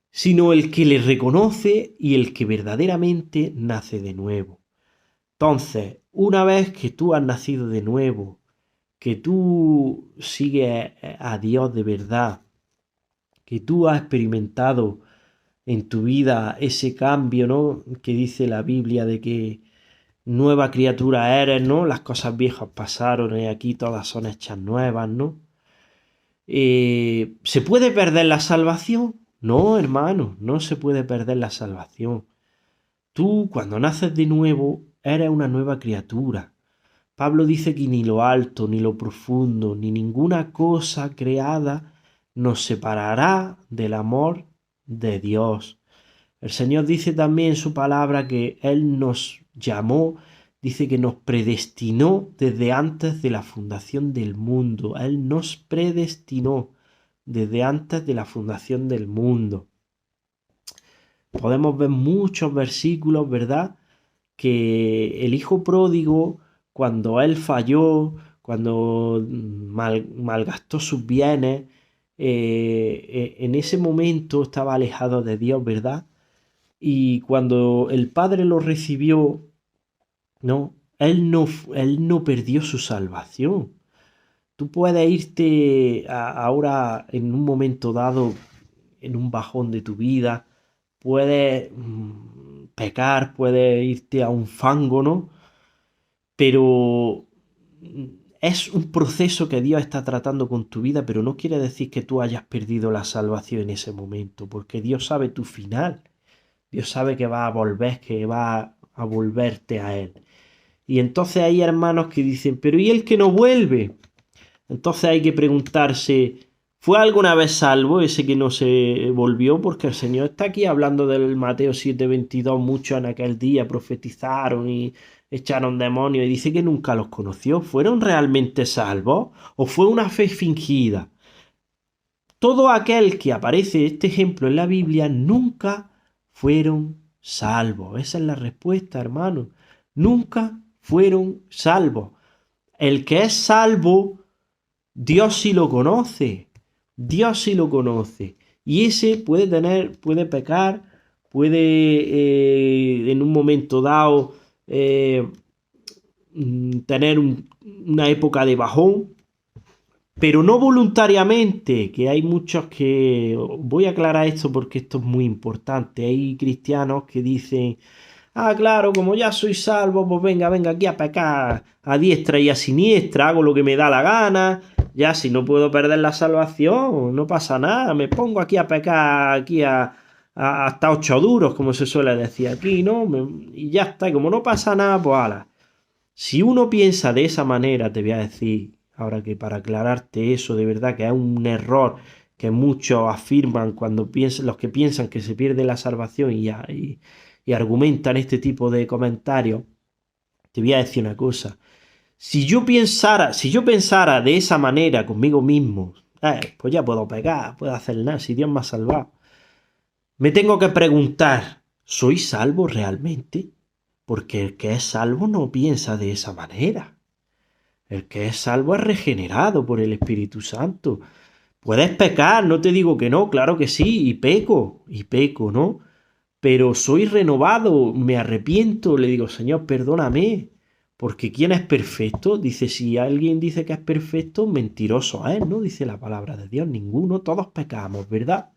sino el que le reconoce y el que verdaderamente nace de nuevo. Entonces, una vez que tú has nacido de nuevo, que tú sigues a Dios de verdad, que tú has experimentado en tu vida ese cambio, ¿no? Que dice la Biblia de que nueva criatura eres, ¿no? Las cosas viejas pasaron y aquí todas son hechas nuevas, ¿no? ¿Se puede perder la salvación? No, hermano, no se puede perder la salvación. Tú, cuando naces de nuevo, eres una nueva criatura. Pablo dice que ni lo alto, ni lo profundo, ni ninguna cosa creada nos separará del amor de Dios. El Señor dice también en su palabra que Él nos llamó, dice que nos predestinó desde antes de la fundación del mundo. Él nos predestinó desde antes de la fundación del mundo. Podemos ver muchos versículos, ¿verdad? Que el hijo pródigo, cuando él falló, cuando malgastó sus bienes, en ese momento estaba alejado de Dios, ¿verdad? Y cuando el padre lo recibió, no, él no perdió su salvación. Tú puedes irte ahora en un momento dado, en un bajón de tu vida, puedes pecar, puedes irte a un fango, ¿no? Pero es un proceso que Dios está tratando con tu vida, pero no quiere decir que tú hayas perdido la salvación en ese momento, porque Dios sabe tu final. Dios sabe que va a volver, que va a volverte a Él. Y entonces hay hermanos que dicen, pero ¿y el que no vuelve? Entonces hay que preguntarse, ¿fue alguna vez salvo ese que no se volvió? Porque el Señor está aquí hablando del Mateo 7:22, muchos en aquel día profetizaron y echaron demonios y dice que nunca los conoció. ¿Fueron realmente salvos o fue una fe fingida? Todo aquel que aparece este ejemplo en la Biblia nunca fueron salvos. Esa es la respuesta, hermano. Nunca fueron salvos. El que es salvo, Dios sí lo conoce. Dios sí lo conoce. Y ese puede pecar, puede en un momento dado tener una época de bajón, pero no voluntariamente, que hay muchos que... Voy a aclarar esto porque esto es muy importante. Hay cristianos que dicen, claro, como ya soy salvo, pues venga aquí a pecar a diestra y a siniestra, hago lo que me da la gana, ya si no puedo perder la salvación, no pasa nada, me pongo aquí a pecar, aquí hasta 8 duros, como se suele decir aquí, ¿no? Y ya está, y como no pasa nada, pues ala. Si uno piensa de esa manera, te voy a decir, ahora que para aclararte eso, de verdad que es un error que muchos afirman cuando los que piensan que se pierde la salvación y argumentan este tipo de comentarios, te voy a decir una cosa. Si yo pensara de esa manera conmigo mismo, pues ya puedo pecar, puedo hacer nada, si Dios me ha salvado. Me tengo que preguntar, ¿soy salvo realmente? Porque el que es salvo no piensa de esa manera. El que es salvo es regenerado por el Espíritu Santo. Puedes pecar, no te digo que no, claro que sí, y peco, ¿no? Pero soy renovado, me arrepiento, le digo, Señor, perdóname, Porque ¿quién es perfecto? Dice, si alguien dice que es perfecto, mentiroso es, ¿no? Dice la palabra de Dios, ninguno, todos pecamos, ¿verdad?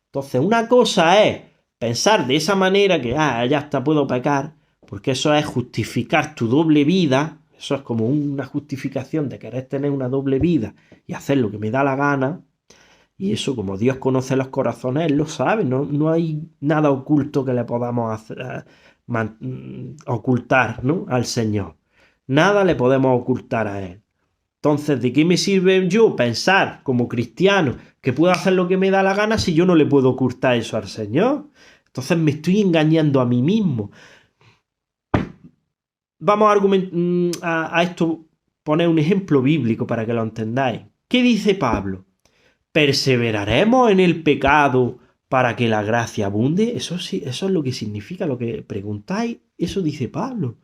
Entonces, una cosa es pensar de esa manera que, ya está, puedo pecar, porque eso es justificar tu doble vida, eso es como una justificación de querer tener una doble vida y hacer lo que me da la gana, y eso como Dios conoce los corazones, Él lo sabe, no hay nada oculto que le podamos hacer, ocultar, ¿no? Al Señor. Nada le podemos ocultar a Él. Entonces, ¿de qué me sirve yo pensar como cristiano que puedo hacer lo que me da la gana si yo no le puedo ocultar eso al Señor? Entonces me estoy engañando a mí mismo. Vamos a esto, poner un ejemplo bíblico para que lo entendáis. ¿Qué dice Pablo? ¿Perseveraremos en el pecado para que la gracia abunde? Eso sí, eso es lo que significa, lo que preguntáis. Eso dice Pablo.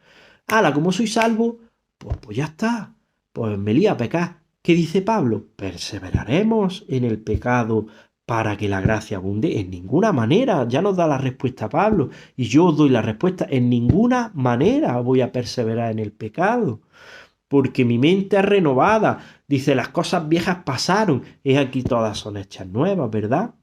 Como soy salvo, pues ya está. Pues me lía a pecar. ¿Qué dice Pablo? ¿Perseveraremos en el pecado para que la gracia abunde? En ninguna manera. Ya nos da la respuesta Pablo. Y yo os doy la respuesta. En ninguna manera voy a perseverar en el pecado. Porque mi mente es renovada. Dice, las cosas viejas pasaron. Es aquí todas son hechas nuevas, ¿verdad?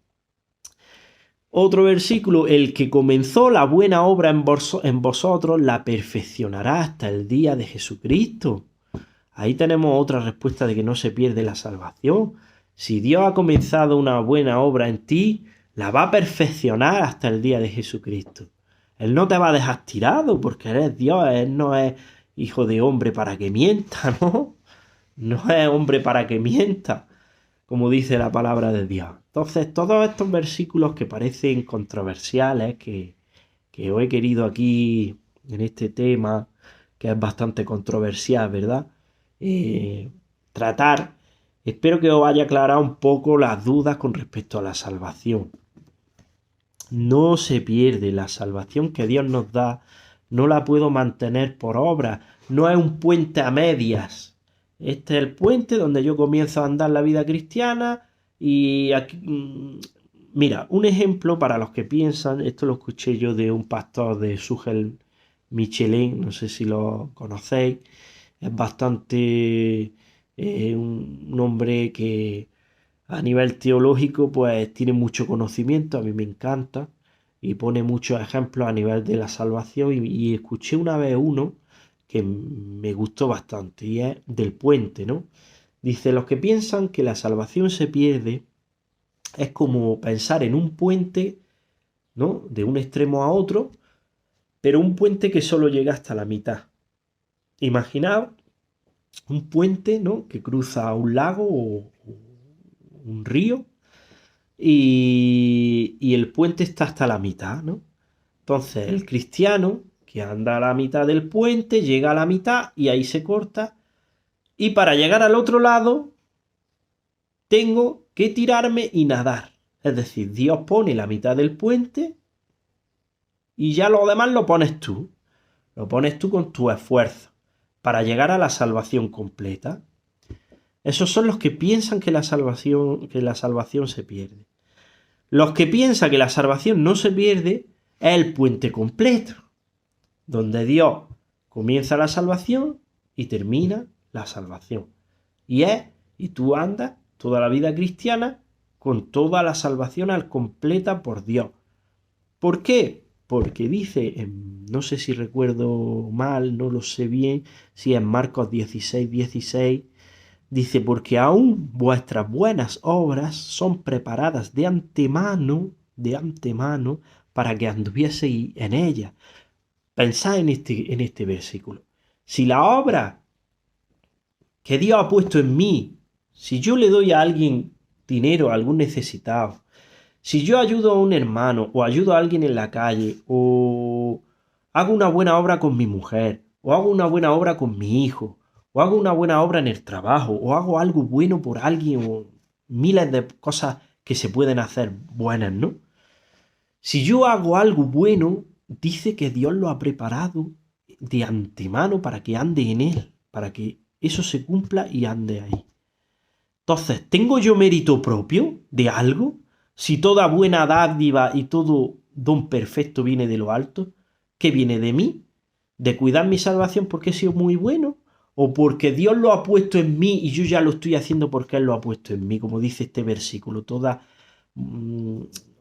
Otro versículo, el que comenzó la buena obra en vosotros la perfeccionará hasta el día de Jesucristo. Ahí tenemos otra respuesta de que no se pierde la salvación. Si Dios ha comenzado una buena obra en ti, la va a perfeccionar hasta el día de Jesucristo. Él no te va a dejar tirado porque eres Dios, Él no es hijo de hombre para que mienta, ¿no? No es hombre para que mienta, como dice la palabra de Dios. Entonces, todos estos versículos que parecen controversiales, que os he querido aquí en este tema, que es bastante controversial, ¿verdad? Tratar, espero que os haya aclarado un poco las dudas con respecto a la salvación. No se pierde la salvación que Dios nos da, no la puedo mantener por obra, no es un puente a medias. Este es el puente donde yo comienzo a andar la vida cristiana y aquí, mira, un ejemplo para los que piensan, esto lo escuché yo de un pastor de Sugel Michelin, no sé si lo conocéis, es bastante un hombre que a nivel teológico pues tiene mucho conocimiento, a mí me encanta y pone muchos ejemplos a nivel de la salvación y escuché una vez uno que me gustó bastante y es del puente, ¿no? Dice, los que piensan que la salvación se pierde es como pensar en un puente, ¿no? De un extremo a otro, pero un puente que solo llega hasta la mitad. Imaginad un puente, ¿no? Que cruza un lago o un río y el puente está hasta la mitad, ¿no? Entonces el cristiano que anda a la mitad del puente llega a la mitad y ahí se corta y para llegar al otro lado tengo que tirarme y nadar. Es decir, Dios pone la mitad del puente y ya lo demás lo pones tú. Lo pones tú con tu esfuerzo para llegar a la salvación completa. Esos son los que piensan que la salvación se pierde. Los que piensan que la salvación no se pierde es el puente completo, donde Dios comienza la salvación y termina la salvación. Y tú andas toda la vida cristiana con toda la salvación al completa por Dios. ¿Por qué? Porque dice, no sé si recuerdo mal, no lo sé bien, si es Marcos 16, dice, porque aún vuestras buenas obras son preparadas de antemano, para que anduvieseis en ellas. Pensad en este versículo. Si la obra que Dios ha puesto en mí, si yo le doy a alguien dinero, a algún necesitado, si yo ayudo a un hermano o ayudo a alguien en la calle o hago una buena obra con mi mujer o hago una buena obra con mi hijo o hago una buena obra en el trabajo o hago algo bueno por alguien o miles de cosas que se pueden hacer buenas, ¿no? Si yo hago algo bueno, dice que Dios lo ha preparado de antemano para que ande en él, para que eso se cumpla y ande ahí. Entonces, ¿tengo yo mérito propio de algo? Si toda buena dádiva y todo don perfecto viene de lo alto, ¿qué viene de mí? de cuidar mi salvación porque he sido muy bueno, o porque Dios lo ha puesto en mí y yo ya lo estoy haciendo porque Él lo ha puesto en mí, como dice este versículo, toda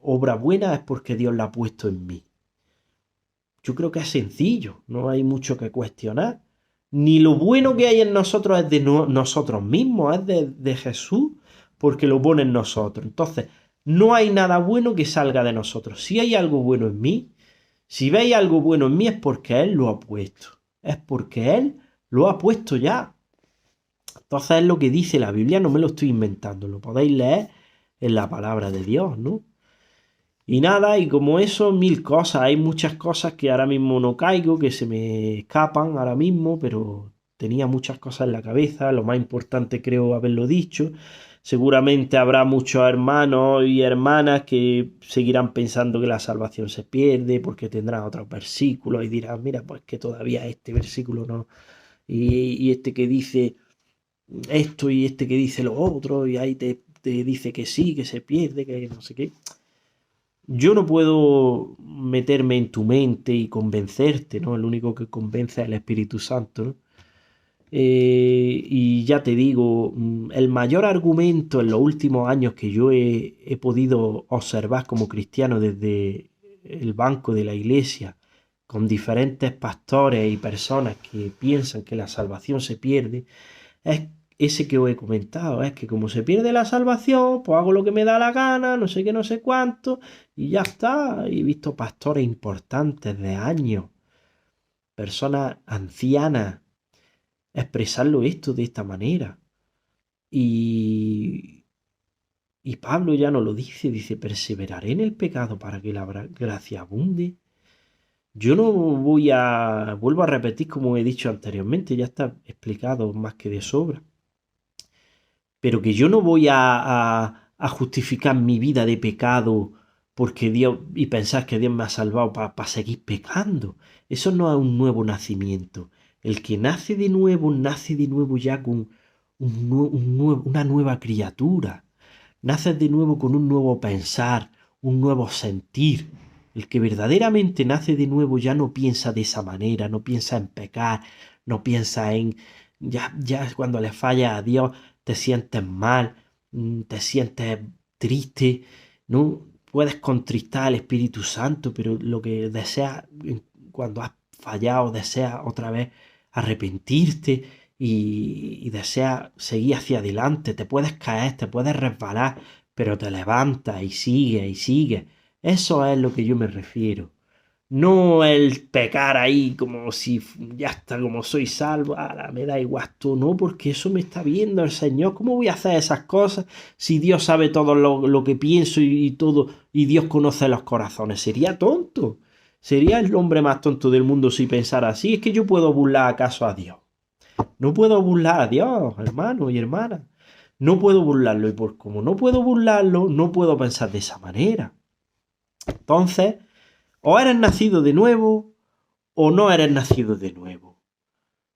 obra buena es porque Dios la ha puesto en mí. Yo creo que es sencillo, no hay mucho que cuestionar. Ni lo bueno que hay en nosotros es de nosotros mismos, es de Jesús, porque lo pone en nosotros. Entonces, no hay nada bueno que salga de nosotros. Si hay algo bueno en mí, si veis algo bueno en mí es porque Él lo ha puesto. Es porque Él lo ha puesto ya. Entonces es lo que dice la Biblia, no me lo estoy inventando, lo podéis leer en la palabra de Dios, ¿no? Y nada, y como eso, mil cosas. Hay muchas cosas que ahora mismo no caigo, que se me escapan ahora mismo, pero tenía muchas cosas en la cabeza. Lo más importante creo haberlo dicho. Seguramente habrá muchos hermanos y hermanas que seguirán pensando que la salvación se pierde porque tendrán otros versículos y dirán, mira, pues que todavía este versículo no. Y este que dice esto y este que dice lo otro, y ahí te dice que sí, que se pierde, que no sé qué. Yo no puedo meterme en tu mente y convencerte, ¿no? El único que convence es el Espíritu Santo, ¿no? Y ya te digo, el mayor argumento en los últimos años que yo he podido observar como cristiano desde el banco de la iglesia, con diferentes pastores y personas que piensan que la salvación se pierde, es ese que os he comentado, es que como se pierde la salvación, pues hago lo que me da la gana, no sé qué, no sé cuánto, y ya está. He visto pastores importantes de años, personas ancianas, expresarlo esto de esta manera. Y, y Pablo ya no lo dice, perseveraré en el pecado para que la gracia abunde. Yo no vuelvo a repetir como he dicho anteriormente, ya está explicado más que de sobra. Pero que yo no voy a justificar mi vida de pecado porque Dios y pensar que Dios me ha salvado para seguir pecando. Eso no es un nuevo nacimiento. El que nace de nuevo ya con una nueva criatura. Naces de nuevo con un nuevo pensar, un nuevo sentir. El que verdaderamente nace de nuevo ya no piensa de esa manera, no piensa en pecar, no piensa en... Ya cuando le falla a Dios te sientes mal, te sientes triste, ¿no? Puedes contristar al Espíritu Santo, pero lo que deseas cuando has fallado, deseas otra vez arrepentirte y deseas seguir hacia adelante. Te puedes caer, te puedes resbalar, pero te levantas y sigues y sigues. Eso es lo que yo me refiero. No el pecar ahí como si ya está, como soy salvo, ahora me da igual tú, no, porque eso me está viendo el Señor. ¿Cómo voy a hacer esas cosas si Dios sabe todo lo que pienso y todo, y Dios conoce los corazones? Sería tonto. Sería el hombre más tonto del mundo si pensara así. Es que yo puedo burlar acaso a Dios. No puedo burlar a Dios, hermano y hermana. No puedo burlarlo, y por como no puedo burlarlo, no puedo pensar de esa manera. Entonces, o eres nacido de nuevo o no eres nacido de nuevo.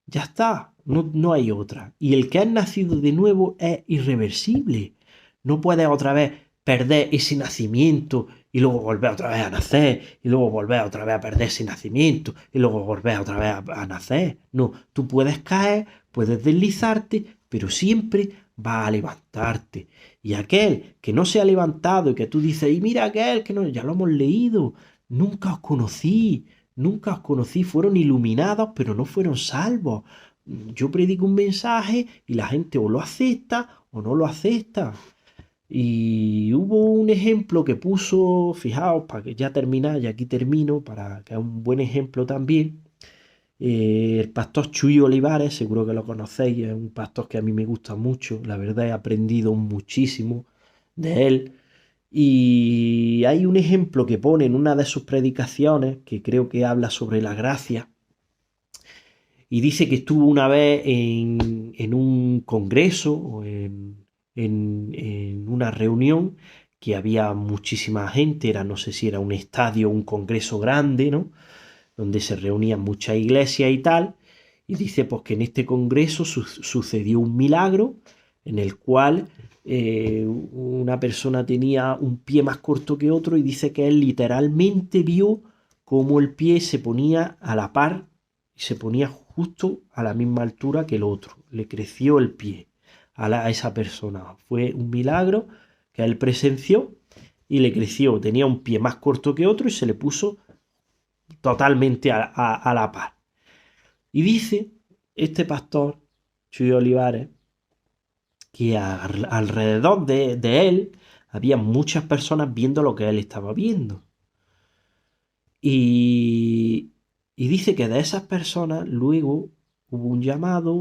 Ya está, no hay otra. Y el que es nacido de nuevo es irreversible. No puedes otra vez perder ese nacimiento y luego volver otra vez a nacer y luego volver otra vez a perder ese nacimiento y luego volver otra vez a nacer. No, tú puedes caer, puedes deslizarte, pero siempre vas a levantarte. Y aquel que no se ha levantado y que tú dices, y mira aquel que no, ya lo hemos leído, nunca os conocí, fueron iluminados, pero no fueron salvos. Yo predico un mensaje y la gente o lo acepta o no lo acepta. Y hubo un ejemplo que puso, fijaos, para que ya terminar, y aquí termino, para que es un buen ejemplo también. El pastor Chuy Olivares, seguro que lo conocéis, es un pastor que a mí me gusta mucho, la verdad he aprendido muchísimo de él. Y hay un ejemplo que pone en una de sus predicaciones, que creo que habla sobre la gracia, y dice que estuvo una vez en un congreso o en una reunión que había muchísima gente, era, no sé si era un estadio o un congreso grande, ¿no? Donde se reunían muchas iglesias y tal, y dice pues que en este congreso sucedió un milagro en el cual una persona tenía un pie más corto que otro y dice que él literalmente vio cómo el pie se ponía a la par, y se ponía justo a la misma altura que el otro. Le creció el pie a esa persona. Fue un milagro que él presenció y le creció. Tenía un pie más corto que otro y se le puso totalmente a la par. Y dice este pastor, Chuy Olivares, que alrededor de él había muchas personas viendo lo que él estaba viendo. Y dice que de esas personas luego hubo un llamado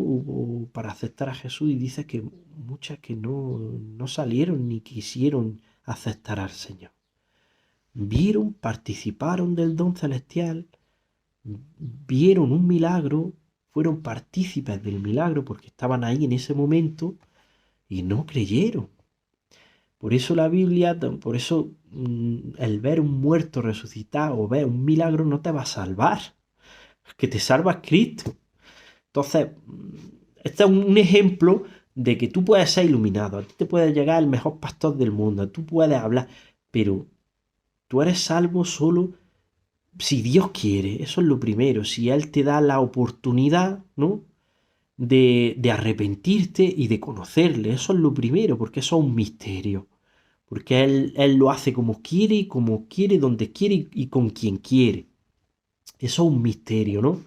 para aceptar a Jesús, y dice que muchas que no salieron ni quisieron aceptar al Señor. Vieron, participaron del don celestial, vieron un milagro, fueron partícipes del milagro porque estaban ahí en ese momento y no creyeron. Por eso la Biblia, por eso el ver un muerto resucitar o ver un milagro no te va a salvar. Que te salva Cristo. Entonces, este es un ejemplo de que tú puedes ser iluminado, a ti te puede llegar el mejor pastor del mundo, tú puedes hablar, pero tú eres salvo solo si Dios quiere. Eso es lo primero. Si Él te da la oportunidad, ¿no?, de arrepentirte y de conocerle. Eso es lo primero, porque eso es un misterio. Porque Él lo hace como quiere, donde quiere y con quien quiere. Eso es un misterio, ¿no?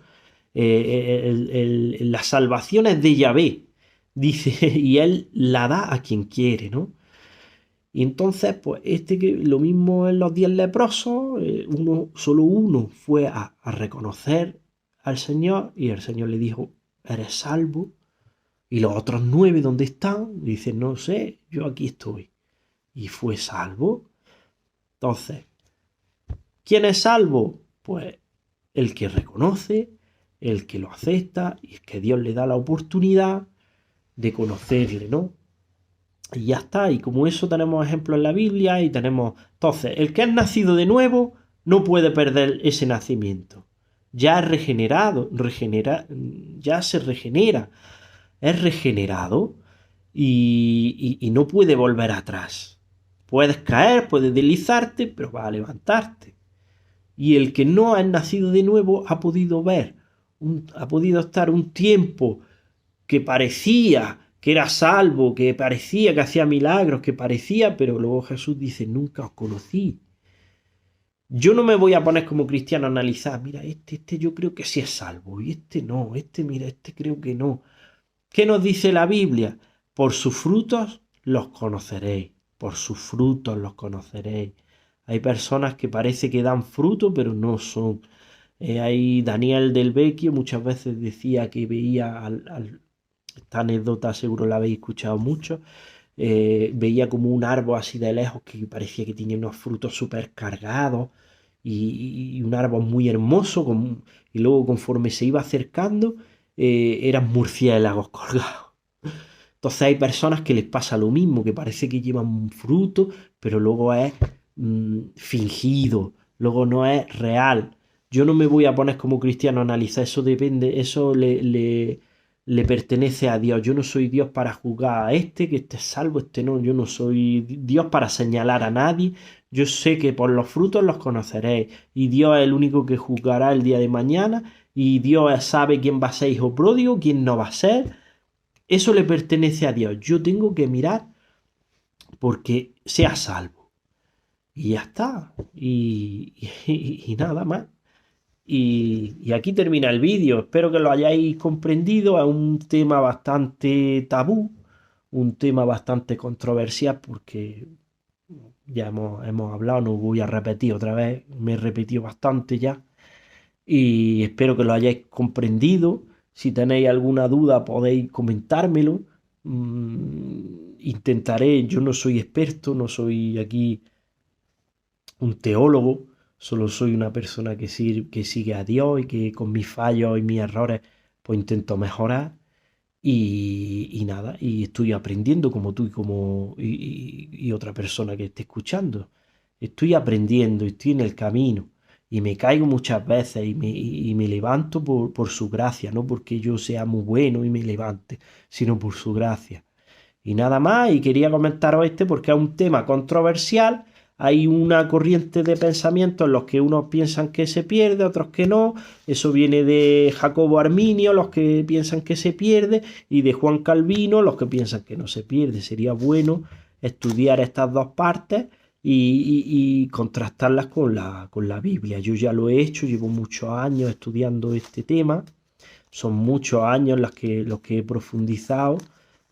La salvación es de Yahvé, dice, y Él la da a quien quiere, ¿no? Y entonces, pues, lo mismo en los 10 leprosos, solo uno fue a reconocer al Señor, y el Señor le dijo: eres salvo. Y los otros 9, ¿dónde están? Dicen: no sé, yo aquí estoy. Y fue salvo. Entonces, ¿quién es salvo? Pues el que reconoce, el que lo acepta, y es que Dios le da la oportunidad de conocerle, ¿no? Y ya está. Y como eso tenemos ejemplos en la Biblia y tenemos... Entonces, el que es nacido de nuevo no puede perder ese nacimiento. Ya es regenerado, ya se regenera, es regenerado y no puede volver atrás. Puedes caer, puedes deslizarte, pero vas a levantarte. Y el que no ha nacido de nuevo ha podido ha podido estar un tiempo que parecía que era salvo, que parecía que hacía milagros, que parecía, pero luego Jesús dice: nunca os conocí. Yo no me voy a poner como cristiano a analizar: mira, este yo creo que sí es salvo, y este no, mira, este creo que no. ¿Qué nos dice la Biblia? Por sus frutos los conoceréis, por sus frutos los conoceréis. Hay personas que parece que dan fruto, pero no son. Hay Daniel del Vecchio muchas veces decía que veía esta anécdota seguro la habéis escuchado mucho, veía como un árbol así de lejos que parecía que tenía unos frutos súper cargados y un árbol muy hermoso, y luego conforme se iba acercando eran murciélagos colgados. Entonces hay personas que les pasa lo mismo, que parece que llevan un fruto, pero luego es fingido, luego no es real. Yo no me voy a poner como cristiano a analizar, eso depende, eso le pertenece a Dios. Yo no soy Dios para juzgar a que esté salvo, no. Yo no soy Dios para señalar a nadie. Yo sé que por los frutos los conoceréis, y Dios es el único que juzgará el día de mañana, y Dios sabe quién va a ser hijo pródigo, quién no va a ser. Eso le pertenece a Dios. Yo tengo que mirar porque sea salvo. Y ya está. Y nada más. Y aquí termina el vídeo. Espero que lo hayáis comprendido. Es un tema bastante tabú, un tema bastante controversial, porque ya hemos hablado, no voy a repetir otra vez, me he repetido bastante ya. Y espero que lo hayáis comprendido. Si tenéis alguna duda podéis comentármelo. Intentaré, yo no soy experto, no soy aquí un teólogo, solo soy una persona que sigue a Dios y que con mis fallos y mis errores pues intento mejorar, y nada, y estoy aprendiendo como tú y otra persona que esté escuchando. Estoy aprendiendo, estoy en el camino y me caigo muchas veces y me levanto por su gracia, no porque yo sea muy bueno y me levante, sino por su gracia. Y nada más, y quería comentaros porque es un tema controversial. hay una corriente de pensamiento en los que unos piensan que se pierde, otros que no. Eso viene de Jacobo Arminio, los que piensan que se pierde, y de Juan Calvino, los que piensan que no se pierde. Sería bueno estudiar estas dos partes y contrastarlas con la Biblia. Yo ya lo he hecho, llevo muchos años estudiando este tema. Son muchos años los que he profundizado.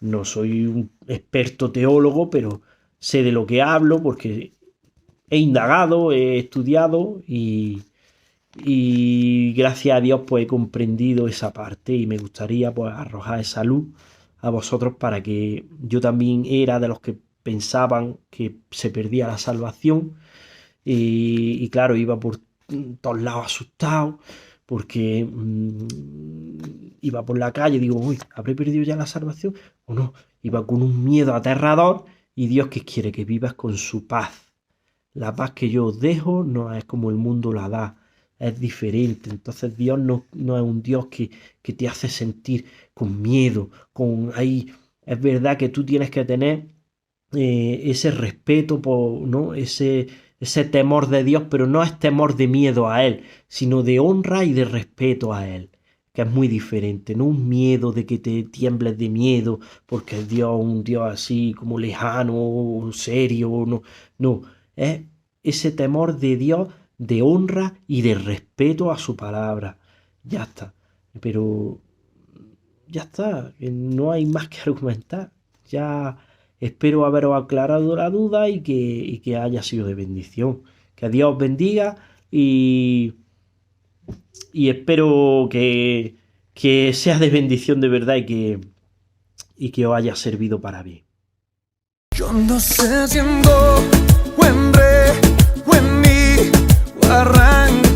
No soy un experto teólogo, pero sé de lo que hablo porque he indagado, he estudiado y gracias a Dios pues he comprendido esa parte y me gustaría pues arrojar esa luz a vosotros para que yo también era de los que pensaban que se perdía la salvación y claro, iba por todos lados asustado porque iba por la calle, digo, uy, ¿habré perdido ya la salvación o no? Iba con un miedo aterrador y Dios que quiere que vivas con su paz. La paz que yo os dejo no es como el mundo la da, es diferente. Entonces Dios no es un Dios que te hace sentir con miedo, con ahí. Es verdad que tú tienes que tener ese respeto, ¿no? Ese temor de Dios, pero no es temor de miedo a Él, sino de honra y de respeto a Él, que es muy diferente, no un miedo de que te tiembles de miedo, porque es Dios, un Dios así como lejano, serio, no, es ese temor de Dios de honra y de respeto a su palabra, ya está, pero ya está, no hay más que argumentar, ya. Espero haberos aclarado la duda y que haya sido de bendición. Que Dios os bendiga y espero que sea de bendición de verdad y que os haya servido para bien. Yo no sé si ando o en re o en mi o arranco.